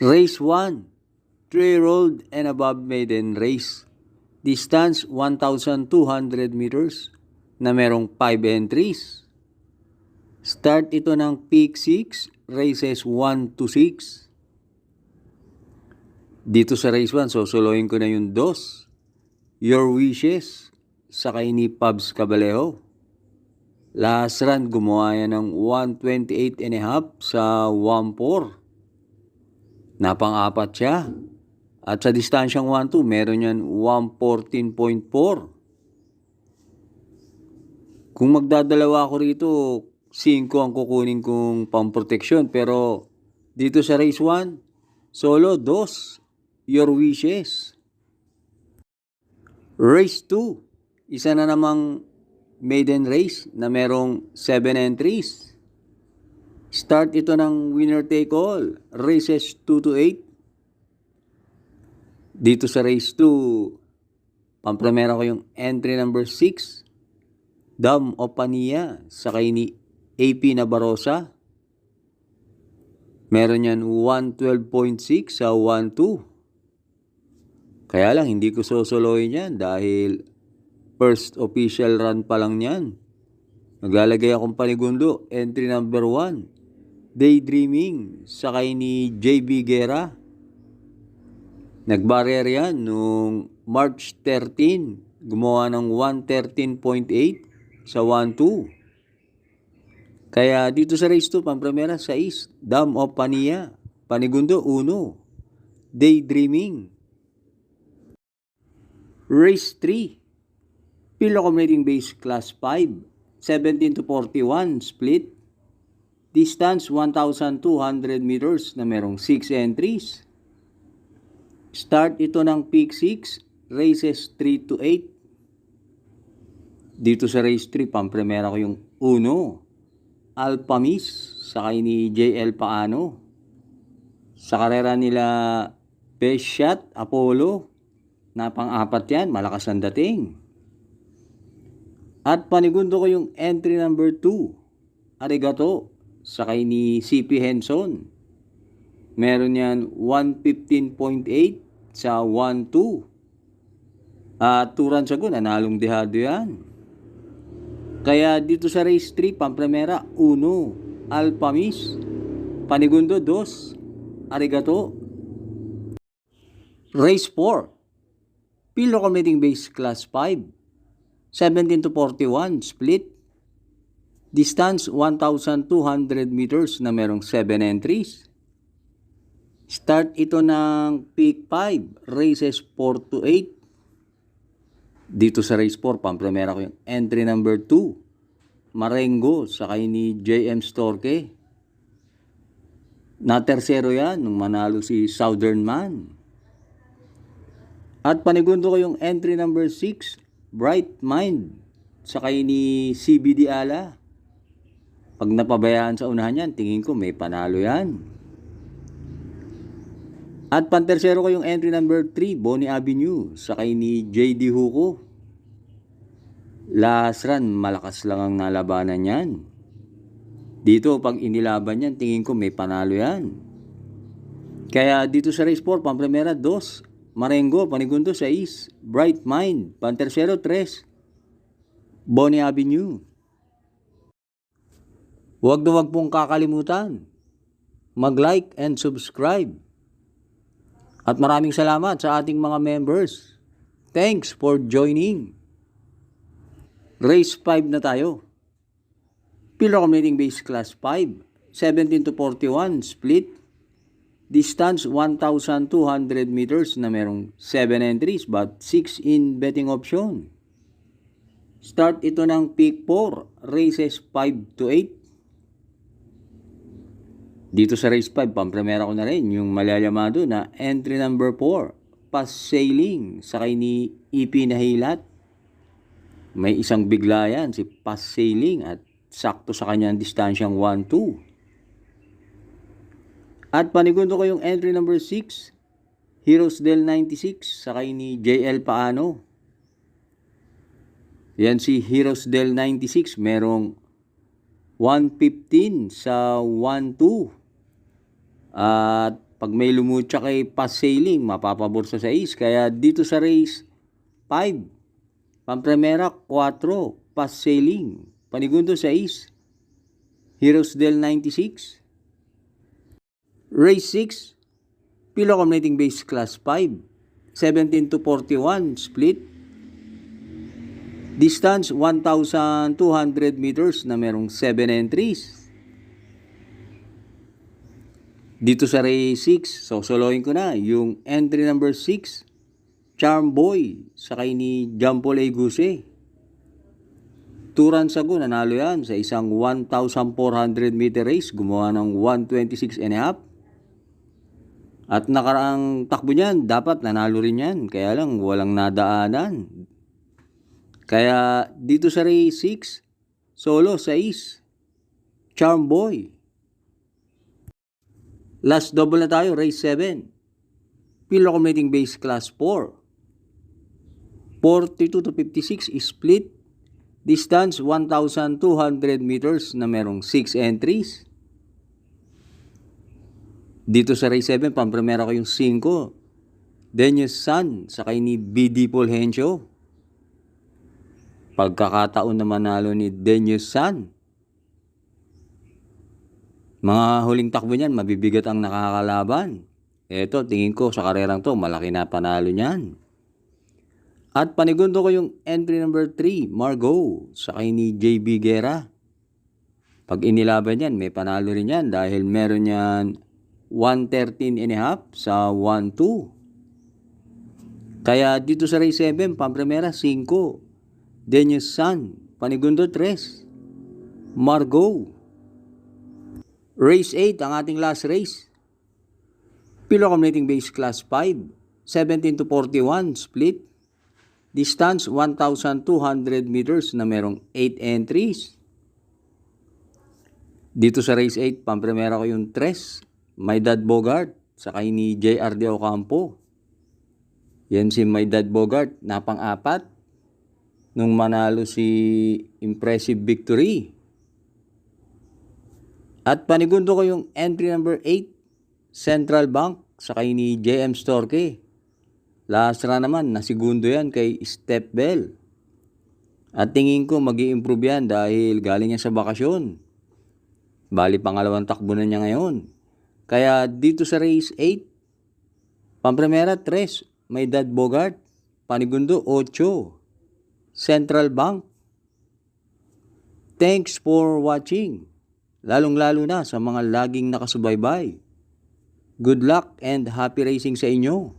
Race 1, 3-year-old and above maiden race. Distance 1,200 meters na merong 5 entries. Start ito ng peak 6, races 1 to 6. Dito sa race 1, sosolohin ko na yung 2. Your Wishes, sakay ni Pabs Cabalejo. Last run, gumawa yan ng 128.5 sa 1.4. Napang-apat siya. At sa distansyang 1-2, meron yan 114.4. Kung magdadalawa ako rito, 5 ang kukunin kong pamproteksyon. Pero dito sa race 1, solo 2. Your Wishes. Race 2, isa na namang maiden race na merong 7 entries. Start ito ng winner take all, races 2 to 8. Dito sa race 2, pampremera ko yung entry number 6, Dam of Pania, sakay ni AP Nabarosa. Meron yan 112.6 sa 1-2. Kaya lang, hindi ko sosoloyin yan dahil first official run pa lang yan. Naglalagay akong panigundo, entry number 1, Daydreaming, sakay ni JB Guerra. Nagbarrier yan noong March 13, gumawa ng 113.8 sa 1-2. Kaya dito sa race 2, pampremera 6, Dam of Pania, panigundo 1, Daydreaming. Race 3, Pilo Commuting Base Class 5, 17 to 41 split. Distance 1,200 meters na merong 6 entries. Start ito ng peak 6, races 3 to 8. Dito sa race 3, pampremera ko yung 1, Alpha Miss, sakay ni JL Paano. Sa karera nila Best Shot, Apollo, napang-apat yan, malakas ang dating. At panigundo ko yung entry number 2, Arigato, sakay ni CP Henson. Meron yan 115.8 sa 1-2. At 2 runs ago, nanalong dehado yan. Kaya dito sa race 3, pampremera 1, Alpha Miss, panigundo 2, Arigato. Race 4, Pilo Commuting Base Class 5, 17 to 41 split. Distance 1,200 meters na merong 7 entries. Start ito ng peak 5, races 4 to 8. Dito sa race 4, pampremera ko yung entry number 2, Marengo, sakay ni JM Storke. Na tersero yan nung manalo si Southern Man. At panigundo ko yung entry number 6, Bright Mind, sakay ni CBD Ala. Pag napabayaan sa unahan yan, tingin ko may panalo yan. At pantersero ko yung entry number 3, Bonnie Avenue, sakay ni JD Huko. Last run, malakas lang ang nalabanan yan. Dito, pag inilaban yan, tingin ko may panalo yan. Kaya dito sa race 4, pampremera 2, Marengo, panigundo 6, Bright Mind, pantersero 3, Bonnie Avenue. Huwag na huwag pong kakalimutan, mag-like and subscribe. At maraming salamat sa ating mga members. Thanks for joining. Race 5 na tayo. Pilo Commuting Base Class 5, 17 to 41 split. Distance 1,200 meters na merong 7 entries but 6 in betting option. Start ito ng peak 4, races 5 to 8. Dito sa race 5, pampremera ko na rin yung malalamado na entry number 4, Pass Sailing, sakay ni EP Nahilat. May isang bigla yan, si Pass Sailing, at sakto sa kanya ang distansyang 1-2. At panigundo ko yung entry number 6, Heroes Del 96, sakay ni JL Paano. Yan si Heroes Del 96, merong 115 sa 1-2. At Pag may lumutya kay pass sailing, mapapabor sa 6. Kaya dito sa race 5, Pampremera 4, pass sailing. Panigundo 6, Heroes del 96. Race 6, Pilo Accumulating Base Class 5, 17 to 41 split. Distance 1,200 meters na merong 7 entries. Dito sa race 6, soloin ko na yung entry number 6, Charm Boy, sakay ni Jampo Leguse. 2 runs ago, nanalo yan sa isang 1,400 meter race, gumawa ng 126 and a half. At nakaraang takbo niyan, dapat nanalo rin yan, kaya lang walang nadaanan. Kaya dito sa race 6, solo 6, Charm Boy. Last double na tayo, race 7, Pilo Accumulating Base Class 4, 42 to 56 split. Distance 1,200 meters na merong 6 entries. Dito sa race 7, pampremera ko yung 5, Denius Sun, sakay ni BD Fulgencio. Pagkakataon na manalo ni Denius Sun. Mga huling takbo niyan, mabibigat ang nakakalaban. Eto, tingin ko sa karerang to, malaki na panalo niyan. At panigundo ko yung entry number 3, Margot, sakay ni JB Guerra. Pag inilaban yan, may panalo rin yan dahil meron yan 113 and a half sa 1-2. Kaya dito sa race 7, pampremera 5, Denius Sun, panigundo 3, Margot. Race 8, ang ating last race, Pilo Accumulating Base Class 5, 17 to 41 split. Distance 1,200 meters na merong 8 entries. Dito sa race 8, pampremera ko yung 3, My Dad Bogart, sakay ni JR De Ocampo. Yan si My Dad Bogart, napang-4 nung manalo si Impressive Victory. At panigundo ko yung entry number 8, Central Bank, sakay ni JM Storke. Last run naman, nasigundo yan kay Step Bell. At tingin ko mag-i-improve yan dahil galing yan sa bakasyon. Bali, pangalawang takbo na niya ngayon. Kaya dito sa race 8, pampremera 3, My Dad Bogart, panigundo 8, Central Bank. Thanks for watching. Lalong-lalo na sa mga laging nakasubaybay. Good luck and happy racing sa inyo.